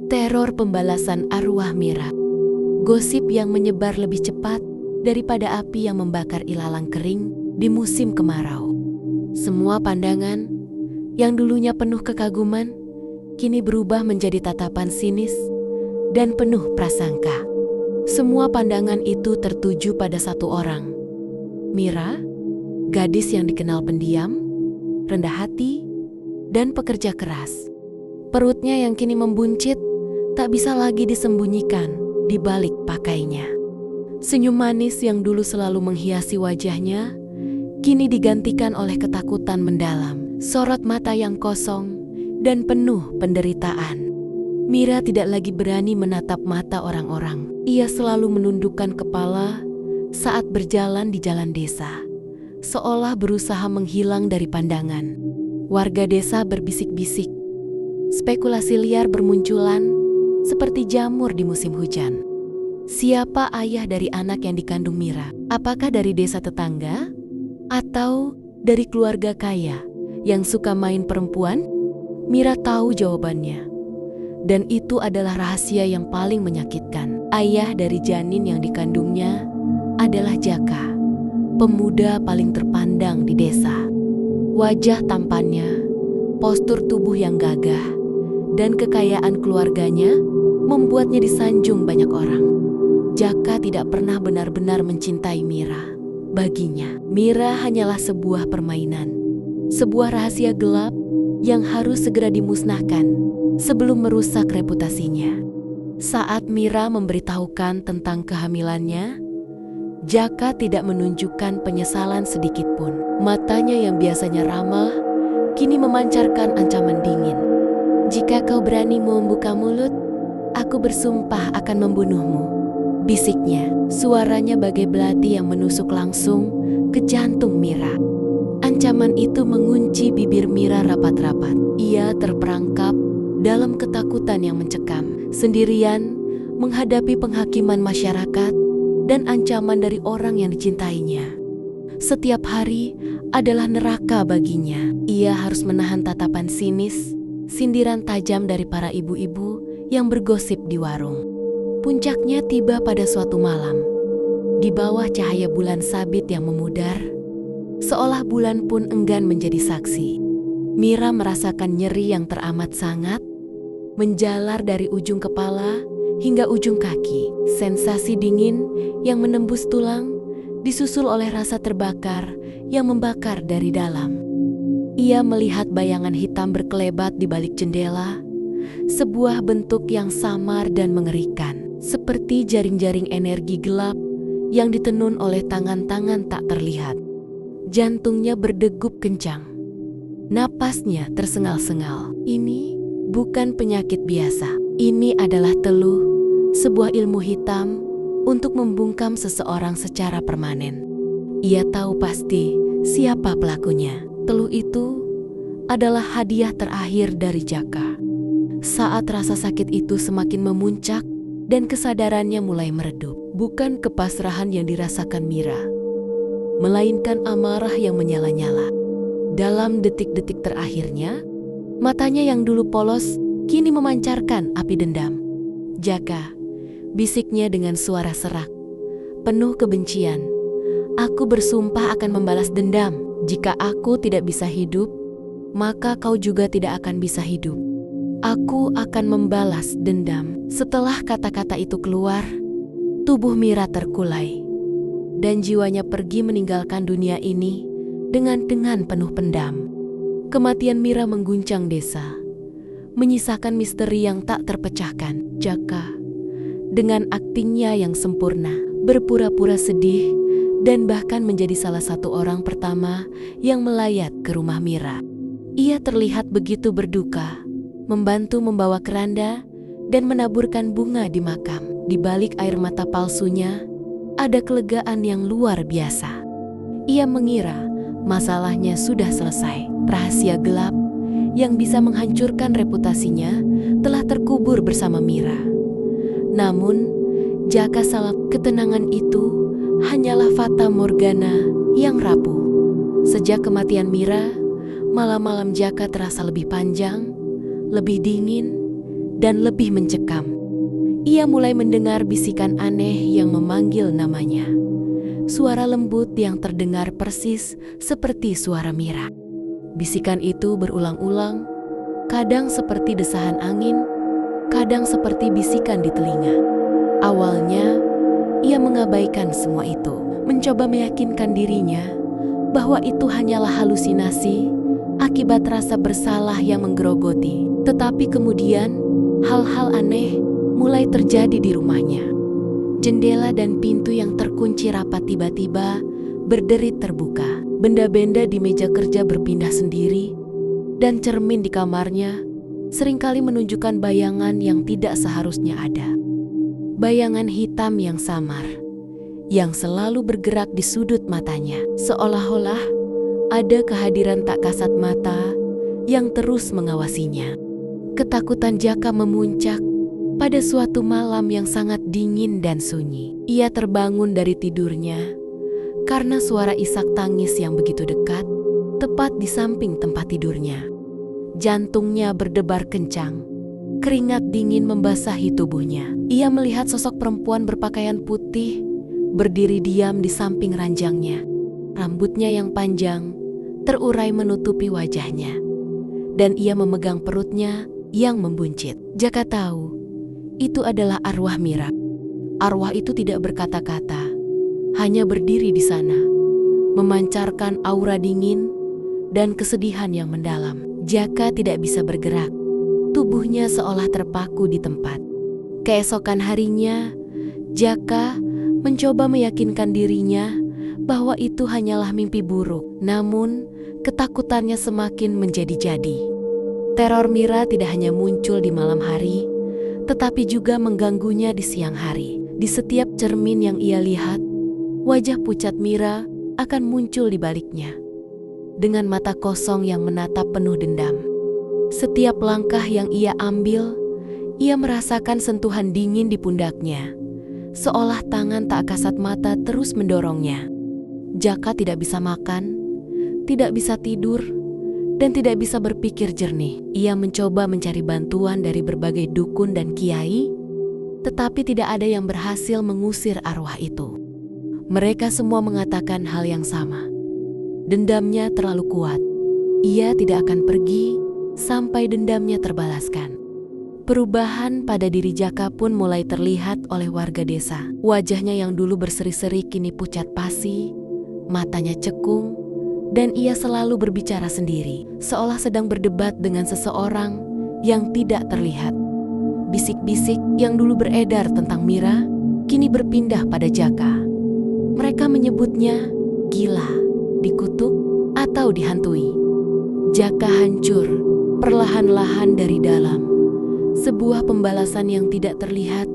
Teror pembalasan arwah Mira. Gosip yang menyebar lebih cepat daripada api yang membakar ilalang kering di musim kemarau. Semua pandangan yang dulunya penuh kekaguman kini berubah menjadi tatapan sinis dan penuh prasangka. Semua pandangan itu tertuju pada satu orang, Mira, gadis yang dikenal pendiam, rendah hati, dan pekerja keras. Perutnya yang kini membuncit tak bisa lagi disembunyikan di balik pakainya. Senyum manis yang dulu selalu menghiasi wajahnya kini digantikan oleh ketakutan mendalam, sorot mata yang kosong dan penuh penderitaan. Mira tidak lagi berani menatap mata orang-orang. Ia selalu menundukkan kepala saat berjalan di jalan desa, seolah berusaha menghilang dari pandangan. Warga desa berbisik-bisik. Spekulasi liar bermunculan seperti jamur di musim hujan. Siapa ayah dari anak yang dikandung Mira? Apakah dari desa tetangga? Atau dari keluarga kaya yang suka main perempuan? Mira tahu jawabannya. Dan itu adalah rahasia yang paling menyakitkan. Ayah dari janin yang dikandungnya adalah Jaka, pemuda paling terpandang di desa. Wajah tampannya, postur tubuh yang gagah, dan kekayaan keluarganya membuatnya disanjung banyak orang. Jaka tidak pernah benar-benar mencintai Mira. Baginya, Mira hanyalah sebuah permainan, sebuah rahasia gelap yang harus segera dimusnahkan sebelum merusak reputasinya. Saat Mira memberitahukan tentang kehamilannya, Jaka tidak menunjukkan penyesalan sedikit pun. Matanya yang biasanya ramah, kini memancarkan ancaman dingin. "Jika kau berani membuka mulut, aku bersumpah akan membunuhmu," bisiknya. Suaranya bagai belati yang menusuk langsung ke jantung Mira. Ancaman itu mengunci bibir Mira rapat-rapat. Ia terperangkap dalam ketakutan yang mencekam, sendirian menghadapi penghakiman masyarakat dan ancaman dari orang yang dicintainya. Setiap hari adalah neraka baginya. Ia harus menahan tatapan sinis, sindiran tajam dari para ibu-ibu yang bergosip di warung. Puncaknya tiba pada suatu malam. Di bawah cahaya bulan sabit yang memudar, seolah bulan pun enggan menjadi saksi. Mira merasakan nyeri yang teramat sangat, menjalar dari ujung kepala hingga ujung kaki. Sensasi dingin yang menembus tulang disusul oleh rasa terbakar yang membakar dari dalam. Ia melihat bayangan hitam berkelebat di balik jendela, sebuah bentuk yang samar dan mengerikan, seperti jaring-jaring energi gelap yang ditenun oleh tangan-tangan tak terlihat. Jantungnya berdegup kencang. Napasnya tersengal-sengal. Ini bukan penyakit biasa. Ini adalah teluh, sebuah ilmu hitam untuk membungkam seseorang secara permanen. Ia tahu pasti siapa pelakunya. Teluh itu adalah hadiah terakhir dari Jaka. Saat rasa sakit itu semakin memuncak dan kesadarannya mulai meredup, bukan kepasrahan yang dirasakan Mira, melainkan amarah yang menyala-nyala. Dalam detik-detik terakhirnya, matanya yang dulu polos kini memancarkan api dendam. "Jaka," bisiknya dengan suara serak, penuh kebencian, "aku bersumpah akan membalas dendam. Jika aku tidak bisa hidup, maka kau juga tidak akan bisa hidup. Aku akan membalas dendam." Setelah kata-kata itu keluar, tubuh Mira terkulai, dan jiwanya pergi meninggalkan dunia ini dengan penuh pendam. Kematian Mira mengguncang desa, menyisakan misteri yang tak terpecahkan. Jaka, dengan aktingnya yang sempurna, berpura-pura sedih dan bahkan menjadi salah satu orang pertama yang melayat ke rumah Mira. Ia terlihat begitu berduka, membantu membawa keranda dan menaburkan bunga di makam. Di balik air mata palsunya, ada kelegaan yang luar biasa. Ia mengira masalahnya sudah selesai. Rahasia gelap yang bisa menghancurkan reputasinya telah terkubur bersama Mira. Namun, Jaka salah. Ketenangan itu hanyalah fata morgana yang rapuh. Sejak kematian Mira, malam-malam Jaka terasa lebih panjang, lebih dingin, dan lebih mencekam. Ia mulai mendengar bisikan aneh yang memanggil namanya. Suara lembut yang terdengar persis seperti suara Mira. Bisikan itu berulang-ulang, kadang seperti desahan angin, kadang seperti bisikan di telinga. Awalnya, ia mengabaikan semua itu, mencoba meyakinkan dirinya bahwa itu hanyalah halusinasi akibat rasa bersalah yang menggerogoti. Tetapi kemudian, hal-hal aneh mulai terjadi di rumahnya. Jendela dan pintu yang terkunci rapat tiba-tiba berderit terbuka. Benda-benda di meja kerja berpindah sendiri, dan cermin di kamarnya seringkali menunjukkan bayangan yang tidak seharusnya ada. Bayangan hitam yang samar, yang selalu bergerak di sudut matanya, seolah-olah ada kehadiran tak kasat mata yang terus mengawasinya. Ketakutan Jaka memuncak pada suatu malam yang sangat dingin dan sunyi. Ia terbangun dari tidurnya karena suara isak tangis yang begitu dekat, tepat di samping tempat tidurnya. Jantungnya berdebar kencang, keringat dingin membasahi tubuhnya. Ia melihat sosok perempuan berpakaian putih berdiri diam di samping ranjangnya. Rambutnya yang panjang terurai menutupi wajahnya, dan ia memegang perutnya yang membuncit. Jaka tahu itu adalah arwah Mira. Arwah itu tidak berkata-kata, hanya berdiri di sana, memancarkan aura dingin dan kesedihan yang mendalam. Jaka tidak bisa bergerak, tubuhnya seolah terpaku di tempat. Keesokan harinya, Jaka mencoba meyakinkan dirinya bahwa itu hanyalah mimpi buruk. Namun, ketakutannya semakin menjadi-jadi. Teror Mira tidak hanya muncul di malam hari, tetapi juga mengganggunya di siang hari. Di setiap cermin yang ia lihat, wajah pucat Mira akan muncul di baliknya, dengan mata kosong yang menatap penuh dendam. Setiap langkah yang ia ambil, ia merasakan sentuhan dingin di pundaknya, seolah tangan tak kasat mata terus mendorongnya. Jaka tidak bisa makan, tidak bisa tidur, dan tidak bisa berpikir jernih. Ia mencoba mencari bantuan dari berbagai dukun dan kiai, tetapi tidak ada yang berhasil mengusir arwah itu. Mereka semua mengatakan hal yang sama. Dendamnya terlalu kuat. Ia tidak akan pergi sampai dendamnya terbalaskan. Perubahan pada diri Jaka pun mulai terlihat oleh warga desa. Wajahnya yang dulu berseri-seri kini pucat pasi, matanya cekung, dan ia selalu berbicara sendiri, seolah sedang berdebat dengan seseorang yang tidak terlihat. Bisik-bisik yang dulu beredar tentang Mira kini berpindah pada Jaka. Mereka menyebutnya gila, dikutuk, atau dihantui. Jaka hancur perlahan-lahan dari dalam. Sebuah pembalasan yang tidak terlihat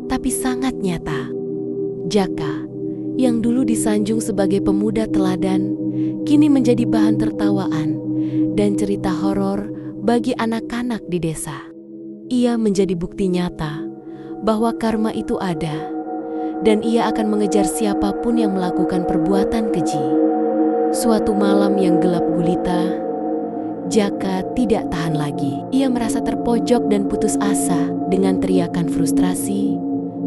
tapi sangat nyata. Jaka yang dulu disanjung sebagai pemuda teladan kini menjadi bahan tertawaan dan cerita horor bagi anak-anak di desa. Ia menjadi bukti nyata bahwa karma itu ada, dan ia akan mengejar siapapun yang melakukan perbuatan keji. Suatu malam yang gelap gulita, Jaka tidak tahan lagi. Ia merasa terpojok dan putus asa. Dengan teriakan frustrasi,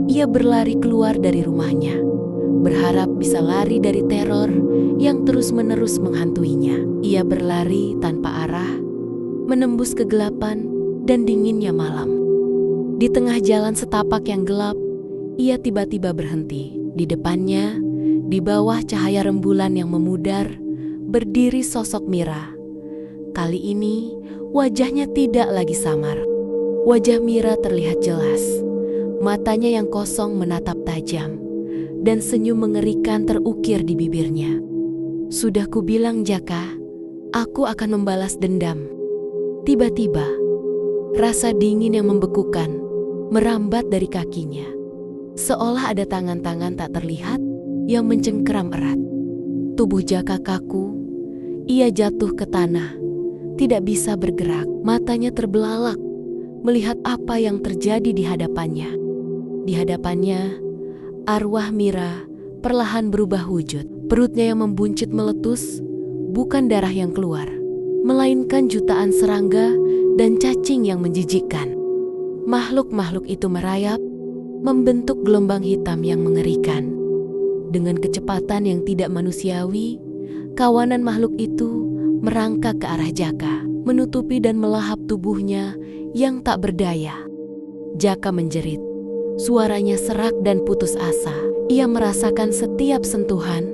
ia berlari keluar dari rumahnya, berharap bisa lari dari teror yang terus-menerus menghantuinya. Ia berlari tanpa arah, menembus kegelapan dan dinginnya malam. Di tengah jalan setapak yang gelap, ia tiba-tiba berhenti. Di depannya, di bawah cahaya rembulan yang memudar, berdiri sosok Mira. Kali ini, wajahnya tidak lagi samar. Wajah Mira terlihat jelas. Matanya yang kosong menatap tajam, dan senyum mengerikan terukir di bibirnya. Sudah kubilang Jaka, aku akan membalas dendam. Tiba-tiba, rasa dingin yang membekukan merambat dari kakinya. Seolah ada tangan-tangan tak terlihat yang mencengkeram erat. Tubuh Jaka kaku, ia jatuh ke tanah, tidak bisa bergerak. Matanya terbelalak melihat apa yang terjadi di hadapannya. Di hadapannya, arwah Mira perlahan berubah wujud. Perutnya yang membuncit meletus, bukan darah yang keluar, melainkan jutaan serangga dan cacing yang menjijikkan. Makhluk-makhluk itu merayap, membentuk gelombang hitam yang mengerikan. Dengan kecepatan yang tidak manusiawi, kawanan makhluk itu merangkak ke arah Jaka, menutupi dan melahap tubuhnya yang tak berdaya. Jaka menjerit, suaranya serak dan putus asa. Ia merasakan setiap sentuhan,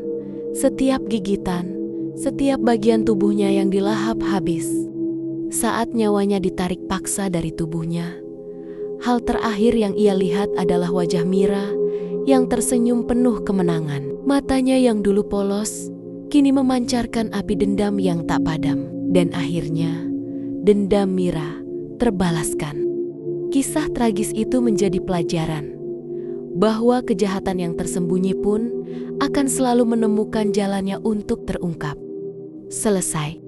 setiap gigitan, setiap bagian tubuhnya yang dilahap habis. Saat nyawanya ditarik paksa dari tubuhnya, hal terakhir yang ia lihat adalah wajah Mira yang tersenyum penuh kemenangan. Matanya yang dulu polos, kini memancarkan api dendam yang tak padam. Dan akhirnya, dendam Mira terbalaskan. Kisah tragis itu menjadi pelajaran bahwa kejahatan yang tersembunyi pun akan selalu menemukan jalannya untuk terungkap. Selesai.